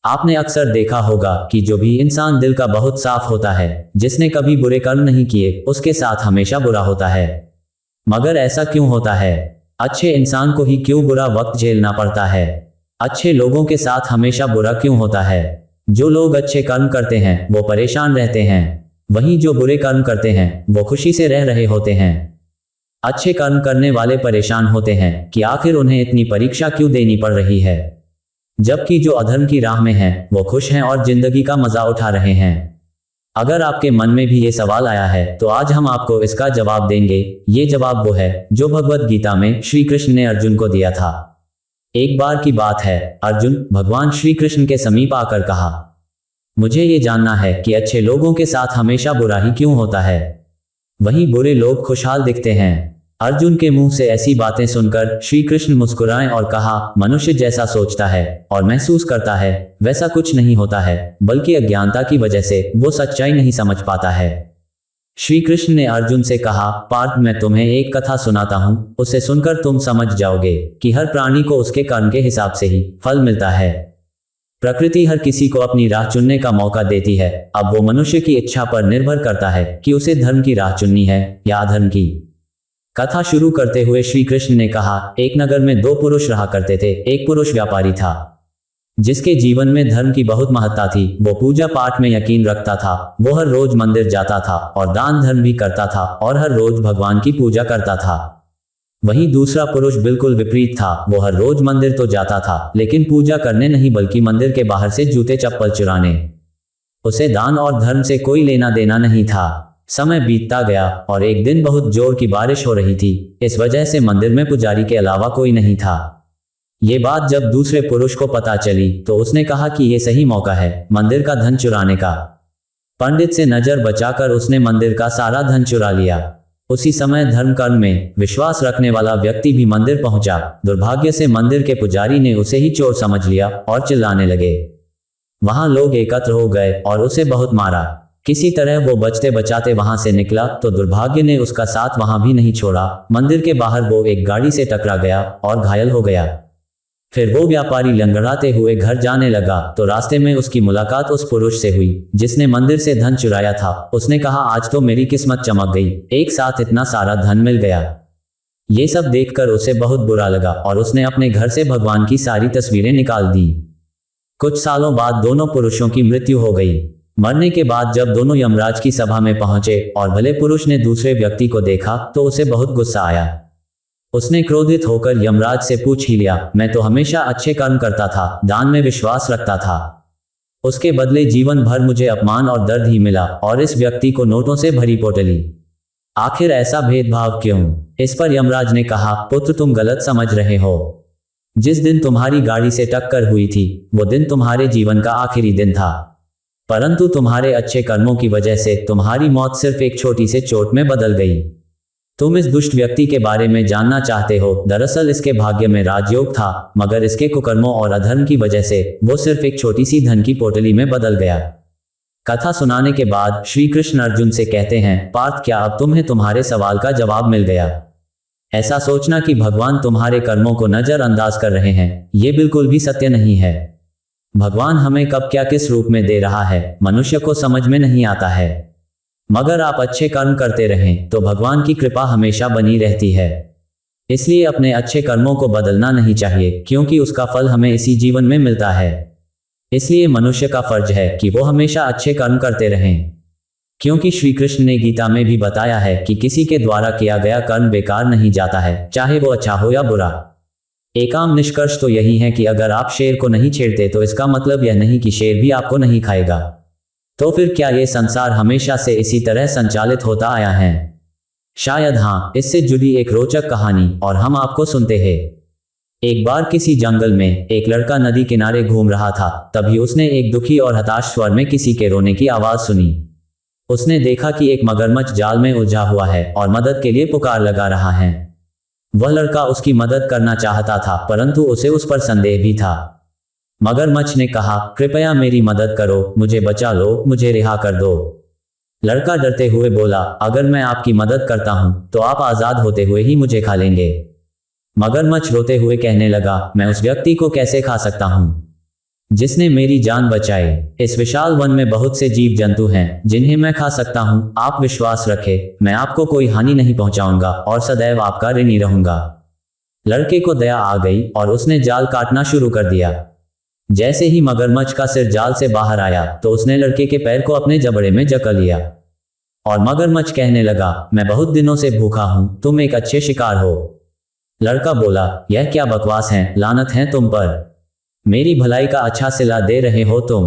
आपने अक्सर देखा होगा कि जो भी इंसान दिल का बहुत साफ होता है, जिसने कभी बुरे कर्म नहीं किए, उसके साथ हमेशा बुरा होता है। मगर ऐसा क्यों होता है? अच्छे इंसान को ही क्यों बुरा वक्त झेलना पड़ता है? अच्छे लोगों के साथ हमेशा बुरा क्यों होता है? जो लोग अच्छे कर्म करते हैं वो परेशान रहते हैं, वहीं जो बुरे कर्म करते हैं वो खुशी से रह रहे होते हैं। अच्छे कर्म करने वाले परेशान होते हैं कि आखिर उन्हें इतनी परीक्षा क्यों देनी पड़ रही है, जबकि जो अधर्म की राह में हैं वो खुश हैं और जिंदगी का मजा उठा रहे हैं। अगर आपके मन में भी ये सवाल आया है तो आज हम आपको इसका जवाब देंगे। ये जवाब वो है जो भगवत गीता में श्री कृष्ण ने अर्जुन को दिया था। एक बार की बात है, अर्जुन भगवान श्री कृष्ण के समीप आकर कहा, मुझे ये जानना है कि अच्छे लोगों के साथ हमेशा बुरा ही क्यों होता है, वहीं बुरे लोग खुशहाल दिखते हैं। अर्जुन के मुंह से ऐसी बातें सुनकर श्री कृष्ण मुस्कुराए और कहा, मनुष्य जैसा सोचता है और महसूस करता है वैसा कुछ नहीं होता है, बल्कि अज्ञानता की वजह से वो सच्चाई नहीं समझ पाता है। श्री कृष्ण ने अर्जुन से कहा, पार्थ मैं तुम्हें एक कथा सुनाता हूं, उसे सुनकर तुम समझ जाओगे कि हर प्राणी को उसके कर्म के हिसाब से ही फल मिलता है। प्रकृति हर किसी को अपनी राह चुनने का मौका देती है, अब वो मनुष्य की इच्छा पर निर्भर करता है कि उसे धर्म की राह चुननी है या अधर्म की। कथा शुरू करते हुए श्री कृष्ण ने कहा, एक नगर में दो पुरुष रहा करते थे। एक पुरुष व्यापारी था जिसके जीवन में धर्म की बहुत महत्ता थी। वो पूजा पाठ में यकीन रखता था, वो हर रोज मंदिर जाता था और दान धर्म भी करता था और हर रोज भगवान की पूजा करता था। वहीं दूसरा पुरुष बिल्कुल विपरीत था, वो हर रोज मंदिर तो जाता था लेकिन पूजा करने नहीं बल्कि मंदिर के बाहर से जूते चप्पल चुराने। उसे दान और धर्म से कोई लेना देना नहीं था। समय बीतता गया और एक दिन बहुत जोर की बारिश हो रही थी, इस वजह से मंदिर में पुजारी के अलावा कोई नहीं था। ये बात जब दूसरे पुरुष को पता चली तो उसने कहा कि यह सही मौका है मंदिर का धन चुराने का। पंडित से नजर बचाकर उसने मंदिर का सारा धन चुरा लिया। उसी समय धर्म कर्म में विश्वास रखने वाला व्यक्ति भी मंदिर पहुंचा। दुर्भाग्य से मंदिर के पुजारी ने उसे ही चोर समझ लिया और चिल्लाने लगे। वहां लोग एकत्र हो गए और उसे बहुत मारा। किसी तरह वो बचते बचाते वहां से निकला तो दुर्भाग्य ने उसका साथ वहां भी नहीं छोड़ा। मंदिर के बाहर वो एक गाड़ी से टकरा गया और घायल हो गया। फिर वो व्यापारी लंगड़ाते हुए घर जाने लगा तो रास्ते में उसकी मुलाकात उस पुरुष से हुई जिसने मंदिर से धन चुराया था। उसने कहा, आज तो मेरी किस्मत चमक गई, एक साथ इतना सारा धन मिल गया। ये सब देखकर उसे बहुत बुरा लगा और उसने अपने घर से भगवान की सारी तस्वीरें निकाल दी। कुछ सालों बाद दोनों पुरुषों की मृत्यु हो गई। मरने के बाद जब दोनों यमराज की सभा में पहुंचे और भले पुरुष ने दूसरे व्यक्ति को देखा तो उसे बहुत गुस्सा आया। उसने क्रोधित होकर यमराज से पूछ ही लिया, मैं तो हमेशा अच्छे कर्म करता था, दान में विश्वास रखता था, उसके बदले जीवन भर मुझे अपमान और दर्द ही मिला और इस व्यक्ति को नोटों से भरी पोटली। आखिर ऐसा भेदभाव क्यों? इस पर यमराज ने कहा, पुत्र तुम गलत समझ रहे हो। जिस दिन तुम्हारी गाड़ी से टक्कर हुई थी वो दिन तुम्हारे जीवन का आखिरी दिन था, परंतु तुम्हारे अच्छे कर्मों की वजह से तुम्हारी मौत सिर्फ एक छोटी से चोट में बदल गई। तुम इस दुष्ट व्यक्ति के बारे में जानना चाहते हो। दरअसल इसके भाग्य में राजयोग था, मगर इसके कुकर्मों और अधर्म की वजह से वो सिर्फ एक छोटी सी धन की पोटली में बदल गया। कथा सुनाने के बाद श्री कृष्ण अर्जुन से कहते हैं, पार्थ क्या अब तुम्हें तुम्हारे सवाल का जवाब मिल गया? ऐसा सोचना कि भगवान तुम्हारे कर्मों को नजरअंदाज कर रहे हैं, ये बिल्कुल भी सत्य नहीं है। भगवान हमें कब क्या किस रूप में दे रहा है मनुष्य को समझ में नहीं आता है, मगर आप अच्छे कर्म करते रहें तो भगवान की कृपा हमेशा बनी रहती है। इसलिए अपने अच्छे कर्मों को बदलना नहीं चाहिए, क्योंकि उसका फल हमें इसी जीवन में मिलता है। इसलिए मनुष्य का फर्ज है कि वो हमेशा अच्छे कर्म करते रहें, क्योंकि श्री कृष्ण ने गीता में भी बताया है कि किसी के द्वारा किया गया कर्म बेकार नहीं जाता है, चाहे वो अच्छा हो या बुरा। एक आम निष्कर्ष तो यही है कि अगर आप शेर को नहीं छेड़ते तो इसका मतलब यह नहीं कि शेर भी आपको नहीं खाएगा। तो फिर क्या ये संसार हमेशा से इसी तरह संचालित होता आया है? शायद हाँ, इससे जुड़ी एक रोचक कहानी और हम आपको सुनते हैं। एक बार किसी जंगल में एक लड़का नदी किनारे घूम रहा था। तभी उसने एक दुखी और हताश स्वर में किसी के रोने की आवाज सुनी। उसने देखा कि एक मगरमच्छ जाल में उलझा हुआ है और मदद के लिए पुकार लगा रहा है। वह लड़का उसकी मदद करना चाहता था, परंतु उसे उस पर संदेह भी था। मगरमच्छ ने कहा, कृपया मेरी मदद करो, मुझे बचा लो, मुझे रिहा कर दो। लड़का डरते हुए बोला, अगर मैं आपकी मदद करता हूं तो आप आजाद होते हुए ही मुझे खा लेंगे। मगरमच्छ रोते हुए कहने लगा, मैं उस व्यक्ति को कैसे खा सकता हूं? जिसने मेरी जान बचाई। इस विशाल वन में बहुत से जीव जंतु हैं जिन्हें मैं खा सकता हूँ। आप विश्वास रखें, मैं आपको कोई हानि नहीं पहुंचाऊंगा और सदैव आपका ऋणी रहूंगा। लड़के को दया आ गई और उसने जाल काटना शुरू कर दिया। जैसे ही मगरमच्छ का सिर जाल से बाहर आया तो उसने लड़के के पैर को अपने जबड़े में जकड़ लिया और मगरमच्छ कहने लगा, मैं बहुत दिनों से भूखा हूं, तुम एक अच्छे शिकार हो। लड़का बोला, यह क्या बकवास है, लानत है तुम पर। मेरी भलाई का अच्छा सिला दे रहे हो तुम।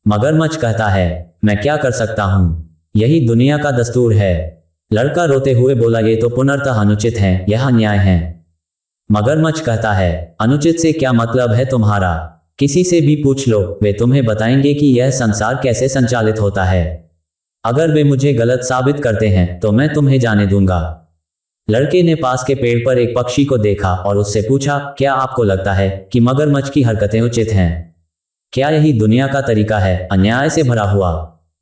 मगरमच्छ कहता है, मैं क्या कर सकता हूं, यही दुनिया का दस्तूर है। लड़का रोते हुए बोला, ये तो पुनर्तः अनुचित है, यह अन्याय है। मगरमच्छ कहता है, अनुचित से क्या मतलब है तुम्हारा? किसी से भी पूछ लो, वे तुम्हें बताएंगे कि यह संसार कैसे संचालित होता है। अगर वे मुझे गलत साबित करते हैं तो मैं तुम्हें जाने दूंगा। लड़के ने पास के पेड़ पर एक पक्षी को देखा और उससे पूछा, क्या आपको लगता है कि मगरमच्छ की हरकतें उचित हैं? क्या यही दुनिया का तरीका है, अन्याय से भरा हुआ?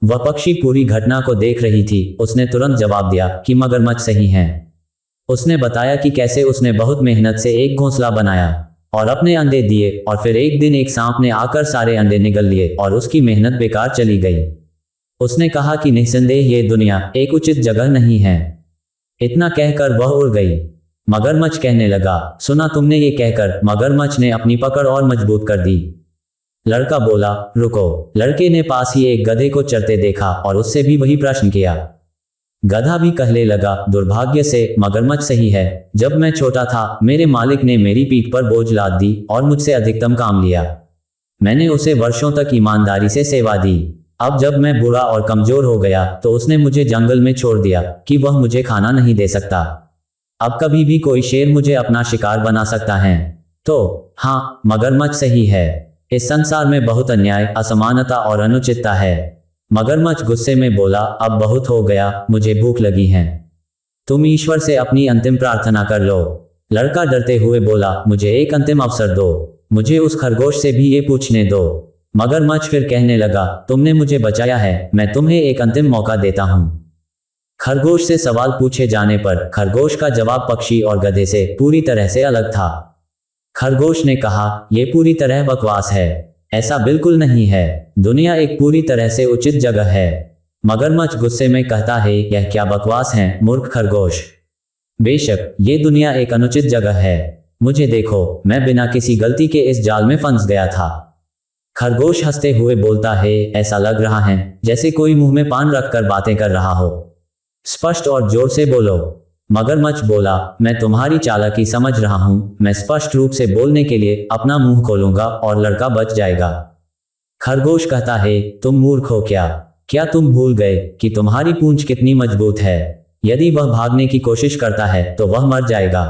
वह पक्षी पूरी घटना को देख रही थी। उसने तुरंत जवाब दिया कि मगरमच्छ सही है। उसने बताया कि कैसे उसने बहुत मेहनत से एक घोंसला बनाया और अपने अंडे दिए और फिर एक दिन एक सांप ने आकर सारे अंडे निगल लिए और उसकी मेहनत बेकार चली गई। उसने कहा कि निस्संदेह ये दुनिया एक उचित जगह नहीं है। इतना कहकर वह उड़ गई। मगरमच्छ कहने लगा, सुना तुमने ये कहकर? मगरमच्छ ने अपनी पकड़ और मजबूत कर दी। लड़का बोला, रुको। लड़के ने पास ही एक गधे को चरते देखा और उससे भी वही प्रश्न किया। गधा भी कहने लगा, दुर्भाग्य से मगरमच्छ सही है। जब मैं छोटा था मेरे मालिक ने मेरी पीठ पर बोझ लाद दी और मुझसे अधिकतम काम लिया। मैंने उसे वर्षों तक ईमानदारी से सेवा दी। अब जब मैं बूढ़ा और कमजोर हो गया तो उसने मुझे जंगल में छोड़ दिया कि वह मुझे खाना नहीं दे सकता। अब कभी भी कोई शेर मुझे अपना शिकार बना सकता है। तो हाँ, मगरमच्छ सही है। इस संसार में बहुत अन्याय, असमानता और अनुचितता है। मगरमच्छ गुस्से में बोला, अब बहुत हो गया, मुझे भूख लगी है। तुम ईश्वर से अपनी अंतिम प्रार्थना कर लो। लड़का डरते हुए बोला, मुझे एक अंतिम अवसर दो, मुझे उस खरगोश से भी ये पूछने दो। मगरमच्छ फिर कहने लगा, तुमने मुझे बचाया है, मैं तुम्हें एक अंतिम मौका देता हूं। खरगोश से सवाल पूछे जाने पर खरगोश का जवाब पक्षी और गधे से पूरी तरह से अलग था। खरगोश ने कहा, यह पूरी तरह बकवास है, ऐसा बिल्कुल नहीं है। दुनिया एक पूरी तरह से उचित जगह है। मगरमच्छ गुस्से में कहता है, यह क्या बकवास है मूर्ख खरगोश। बेशक ये दुनिया एक अनुचित जगह है। मुझे देखो, मैं बिना किसी गलती के इस जाल में फंस गया था। खरगोश हंसते हुए बोलता है, ऐसा लग रहा है जैसे कोई मुंह में पान रखकर बातें कर रहा हो। स्पष्ट और जोर से बोलो। मगरमच्छ बोला, मैं तुम्हारी चालाकी समझ रहा हूं, मैं स्पष्ट रूप से बोलने के लिए अपना मुंह खोलूंगा और लड़का बच जाएगा। खरगोश कहता है, तुम मूर्ख हो क्या तुम भूल गए कि तुम्हारी पूंछ कितनी मजबूत है? यदि वह भागने की कोशिश करता है तो वह मर जाएगा।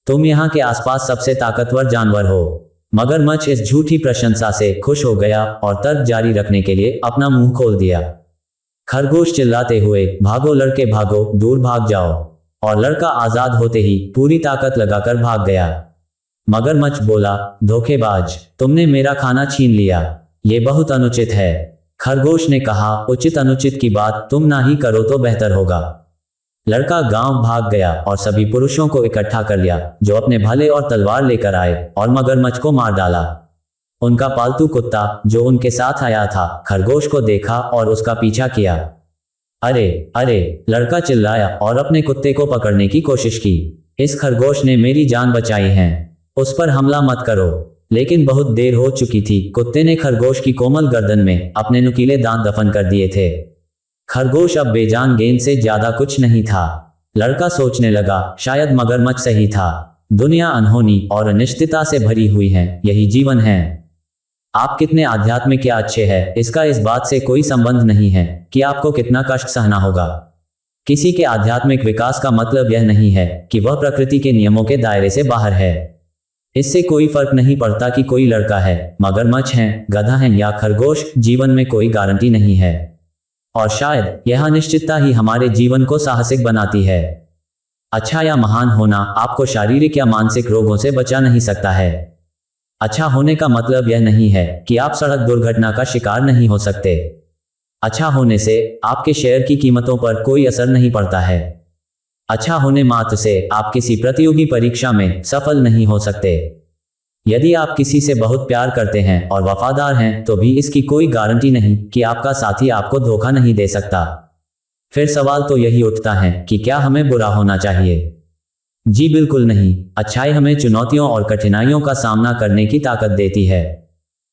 तुम यहाँ के आसपास सबसे ताकतवर जानवर हो। मगरमच्छ इस झूठी प्रशंसा से खुश हो गया और तर्क जारी रखने के लिए अपना मुंह खोल दिया। खरगोश चिल्लाते हुए, भागो लड़के भागो, दूर भाग जाओ। और लड़का आजाद होते ही पूरी ताकत लगाकर भाग गया। मगरमच्छ बोला, धोखेबाज, तुमने मेरा खाना छीन लिया, ये बहुत अनुचित है। खरगोश ने कहा, उचित अनुचित की बात तुम ना ही करो तो बेहतर होगा। लड़का गांव भाग गया और सभी पुरुषों को इकट्ठा कर लिया जो अपने भाले और तलवार लेकर आए और मगरमच्छ को मार डाला। उनका पालतू कुत्ता जो उनके साथ आया था खरगोश को देखा और उसका पीछा किया। अरे अरे, लड़का चिल्लाया और अपने कुत्ते को पकड़ने की कोशिश की। इस खरगोश ने मेरी जान बचाई है, उस पर हमला मत करो। लेकिन बहुत देर हो चुकी थी। कुत्ते ने खरगोश की कोमल गर्दन में अपने नुकीले दांत दफन कर दिए थे। खरगोश अब बेजान गेंद से ज्यादा कुछ नहीं था। लड़का सोचने लगा, शायद मगरमच्छ सही था। दुनिया अनहोनी और अनिश्चितता से भरी हुई है, यही जीवन है। आप कितने आध्यात्मिक या अच्छे हैं इसका इस बात से कोई संबंध नहीं है कि आपको कितना कष्ट सहना होगा। किसी के आध्यात्मिक विकास का मतलब यह नहीं है कि वह प्रकृति के नियमों के दायरे से बाहर है। इससे कोई फर्क नहीं पड़ता कि कोई लड़का है, मगरमच्छ है, गधा है या खरगोश, जीवन में कोई गारंटी नहीं है। और शायद यह अनिश्चितता ही हमारे जीवन को साहसिक बनाती है। अच्छा या महान होना आपको शारीरिक या मानसिक रोगों से बचा नहीं सकता है। अच्छा होने का मतलब यह नहीं है कि आप सड़क दुर्घटना का शिकार नहीं हो सकते। अच्छा होने से आपके शेयर की कीमतों पर कोई असर नहीं पड़ता है। अच्छा होने मात्र से आप किसी प्रतियोगी परीक्षा में सफल नहीं हो सकते। यदि आप किसी से बहुत प्यार करते हैं और वफादार हैं तो भी इसकी कोई गारंटी नहीं कि आपका साथी आपको धोखा नहीं दे सकता। फिर सवाल तो यही उठता है कि क्या हमें बुरा होना चाहिए? जी बिल्कुल नहीं। अच्छाई हमें चुनौतियों और कठिनाइयों का सामना करने की ताकत देती है।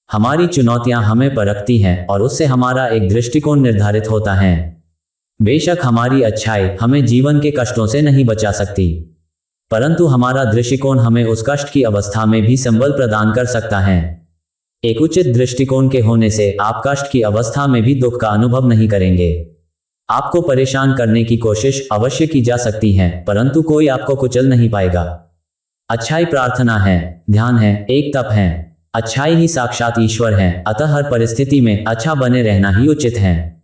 हमारी चुनौतियां हमें परखती हैं और उससे हमारा एक दृष्टिकोण निर्धारित होता है। बेशक हमारी अच्छाई हमें जीवन के कष्टों से नहीं बचा सकती, परंतु हमारा दृष्टिकोण हमें उस कष्ट की अवस्था में भी संबल प्रदान कर सकता है। एक उचित दृष्टिकोण के होने से आप कष्ट की अवस्था में भी दुख का अनुभव नहीं करेंगे। आपको परेशान करने की कोशिश अवश्य की जा सकती है, परंतु कोई आपको कुचल नहीं पाएगा। अच्छाई प्रार्थना है, ध्यान है, एक तप है। अच्छाई ही साक्षात ईश्वर है, अतः हर परिस्थिति में अच्छा बने रहना ही उचित है।